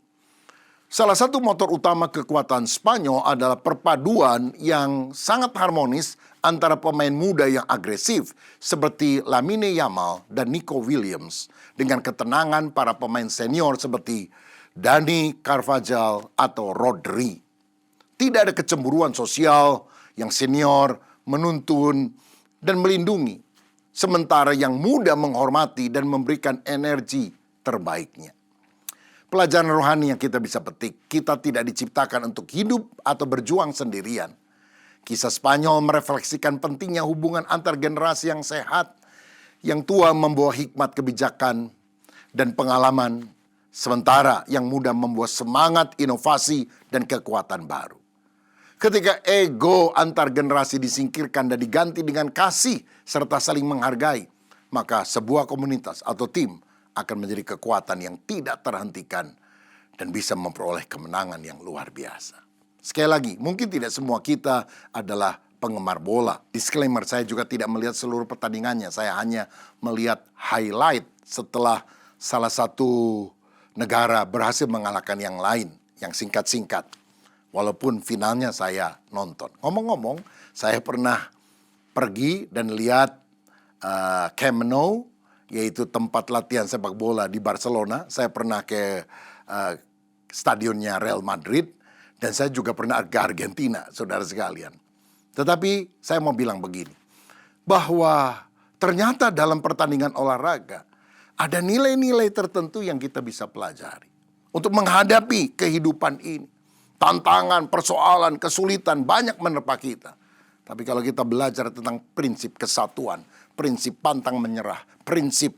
S3: Salah satu motor utama kekuatan Spanyol adalah perpaduan yang sangat harmonis antara pemain muda yang agresif seperti Lamine Yamal dan Nico Williams dengan ketenangan para pemain senior seperti Dani Carvajal atau Rodri. Tidak ada kecemburuan sosial yang senior menuntun dan melindungi, sementara yang muda menghormati dan memberikan energi terbaiknya. Pelajaran rohani yang kita bisa petik, kita tidak diciptakan untuk hidup atau berjuang sendirian. Kisah Spanyol merefleksikan pentingnya hubungan antar generasi yang sehat, yang tua membawa hikmat kebijakan dan pengalaman, sementara yang muda membawa semangat, inovasi, dan kekuatan baru. Ketika ego antar generasi disingkirkan dan diganti dengan kasih serta saling menghargai, maka sebuah komunitas atau tim akan menjadi kekuatan yang tidak terhentikan dan bisa memperoleh kemenangan yang luar biasa. Sekali lagi, mungkin tidak semua kita adalah penggemar bola. Disclaimer, saya juga tidak melihat seluruh pertandingannya. Saya hanya melihat highlight setelah salah satu negara berhasil mengalahkan yang lain, yang singkat-singkat. Walaupun finalnya saya nonton. Ngomong-ngomong, saya pernah pergi dan lihat Camp Nou, yaitu tempat latihan sepak bola di Barcelona. Saya pernah ke stadionnya Real Madrid, dan saya juga pernah ke Argentina, saudara sekalian. Tetapi saya mau bilang begini, bahwa ternyata dalam pertandingan olahraga ada nilai-nilai tertentu yang kita bisa pelajari untuk menghadapi kehidupan ini. Tantangan, persoalan, kesulitan banyak menerpa kita. Tapi kalau kita belajar tentang prinsip kesatuan, prinsip pantang menyerah, prinsip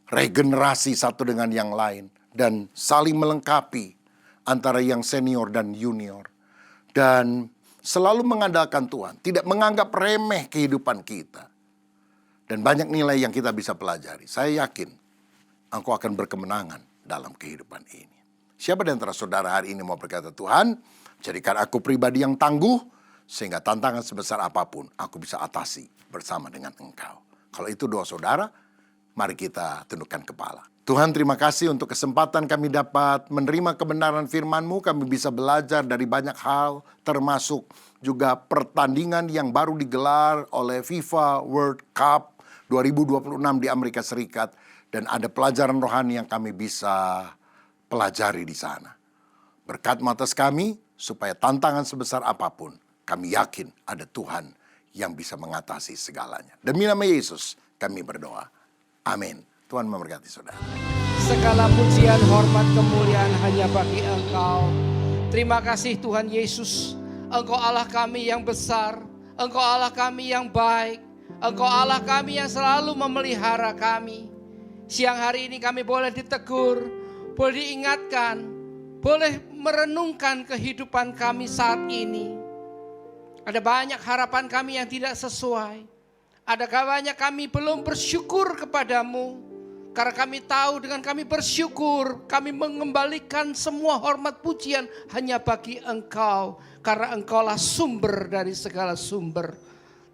S3: regenerasi satu dengan yang lain, dan saling melengkapi antara yang senior dan junior, dan selalu mengandalkan Tuhan, tidak menganggap remeh kehidupan kita, dan banyak nilai yang kita bisa pelajari. Saya yakin engkau akan berkemenangan dalam kehidupan ini. Siapa di antara saudara hari ini mau berkata, Tuhan, jadikan aku pribadi yang tangguh, sehingga tantangan sebesar apapun aku bisa atasi bersama dengan Engkau. Kalau itu doa saudara, mari kita tundukkan kepala. Tuhan, terima kasih untuk kesempatan kami dapat menerima kebenaran firman-Mu. Kami bisa belajar dari banyak hal, termasuk juga pertandingan yang baru digelar oleh FIFA World Cup 2026 di Amerika Serikat. Dan ada pelajaran rohani yang kami bisa pelajari di sana. Berkat atas kami, supaya tantangan sebesar apapun, kami yakin ada Tuhan yang bisa mengatasi segalanya. Demi nama Yesus, kami berdoa. Amin. Tuhan memberkati saudara.
S2: Segala pujian, hormat, kemuliaan hanya bagi Engkau. Terima kasih Tuhan Yesus. Engkau Allah kami yang besar. Engkau Allah kami yang baik. Engkau Allah kami yang selalu memelihara kami. Siang hari ini kami boleh ditegur, boleh diingatkan, boleh merenungkan kehidupan kami saat ini. Ada banyak harapan kami yang tidak sesuai. Ada banyak kami belum bersyukur kepadamu. Karena kami tahu dengan kami bersyukur, kami mengembalikan semua hormat pujian hanya bagi Engkau. Karena Engkaulah sumber dari segala sumber.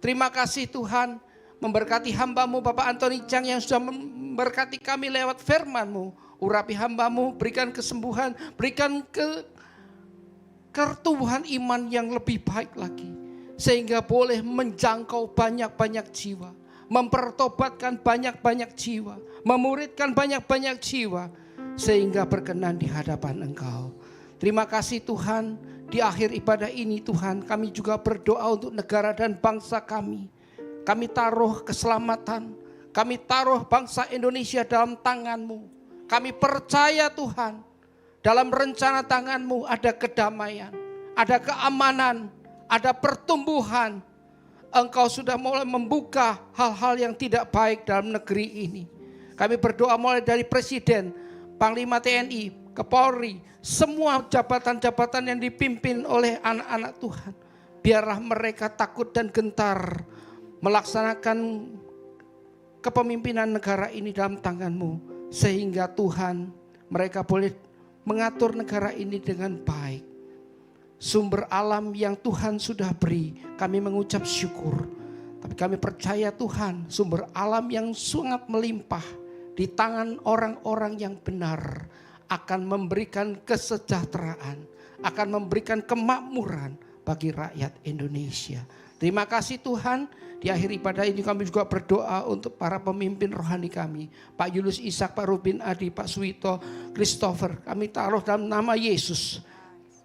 S2: Terima kasih Tuhan, Memberkati hamba-Mu Bapak Antoni Chang yang sudah memberkati kami lewat firman-Mu. Urapi hamba-Mu, berikan kesembuhan, berikan pertumbuhan iman yang lebih baik lagi. Sehingga boleh menjangkau banyak-banyak jiwa. Mempertobatkan banyak-banyak jiwa. Memuridkan banyak-banyak jiwa. Sehingga berkenan di hadapan Engkau. Terima kasih Tuhan, di akhir ibadah ini Tuhan, kami juga berdoa untuk negara dan bangsa kami. Kami taruh keselamatan, kami taruh bangsa Indonesia dalam tangan-Mu. Kami percaya Tuhan, dalam rencana tangan-Mu ada kedamaian, ada keamanan, ada pertumbuhan. Engkau sudah mulai membuka hal-hal yang tidak baik dalam negeri ini. Kami berdoa mulai dari Presiden, Panglima TNI, Kapolri, semua jabatan-jabatan yang dipimpin oleh anak-anak Tuhan. Biarlah mereka takut dan gentar melaksanakan kepemimpinan negara ini dalam tangan-Mu. Sehingga Tuhan, mereka boleh mengatur negara ini dengan baik. Sumber alam yang Tuhan sudah beri, kami mengucap syukur. Tapi kami percaya Tuhan, sumber alam yang sangat melimpah di tangan orang-orang yang benar akan memberikan kesejahteraan, akan memberikan kemakmuran bagi rakyat Indonesia. Terima kasih Tuhan. Di akhir ibadah ini kami juga berdoa untuk para pemimpin rohani kami. Pak Julius Ishak, Pak Rubin Adi, Pak Suwito, Christopher. Kami taruh dalam nama Yesus.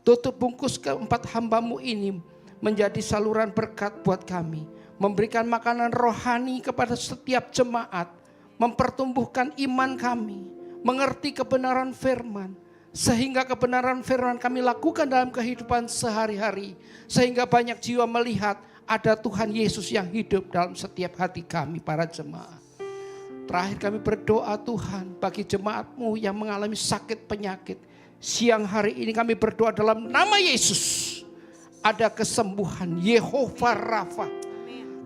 S2: Tutup bungkus keempat hamba-Mu ini menjadi saluran berkat buat kami. Memberikan makanan rohani kepada setiap jemaat. Mempertumbuhkan iman kami. Mengerti kebenaran firman. Sehingga kebenaran firman kami lakukan dalam kehidupan sehari-hari. Sehingga banyak jiwa melihat ada Tuhan Yesus yang hidup dalam setiap hati kami para jemaat. Terakhir kami berdoa Tuhan bagi jemaat-Mu yang mengalami sakit penyakit. Siang hari ini kami berdoa dalam nama Yesus. Ada kesembuhan Yehova Rafa.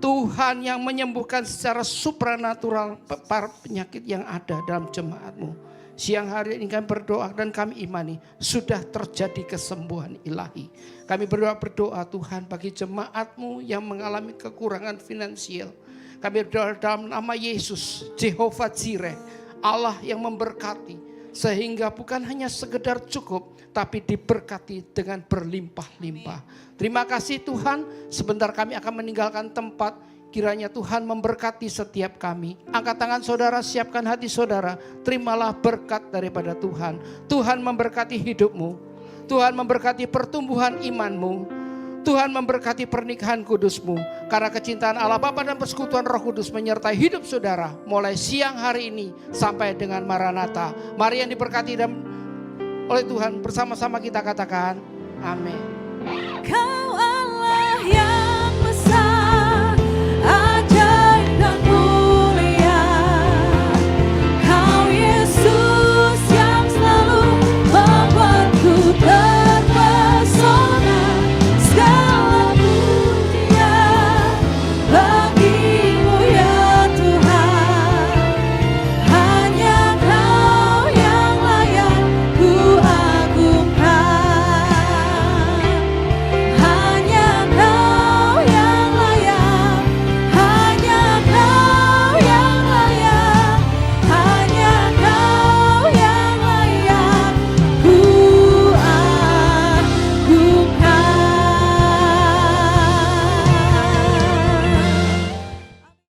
S2: Tuhan yang menyembuhkan secara supranatural para penyakit yang ada dalam jemaat-Mu. Siang hari ini kami berdoa dan kami imani sudah terjadi kesembuhan ilahi. Kami berdoa Tuhan bagi jemaat-Mu yang mengalami kekurangan finansial. Kami berdoa dalam nama Yesus, Jehovah Jireh, Allah yang memberkati. Sehingga bukan hanya sekedar cukup, tapi diberkati dengan berlimpah-limpah. Terima kasih Tuhan, sebentar kami akan meninggalkan tempat. Kiranya Tuhan memberkati setiap kami. Angkat tangan saudara, siapkan hati saudara. Terimalah berkat daripada Tuhan. Tuhan memberkati hidupmu. Tuhan memberkati pertumbuhan imanmu. Tuhan memberkati pernikahan kudusmu. Karena kecintaan Allah Bapa dan persekutuan Roh Kudus menyertai hidup saudara. Mulai siang hari ini sampai dengan Maranatha. Mari yang diberkati oleh Tuhan bersama-sama kita katakan amin.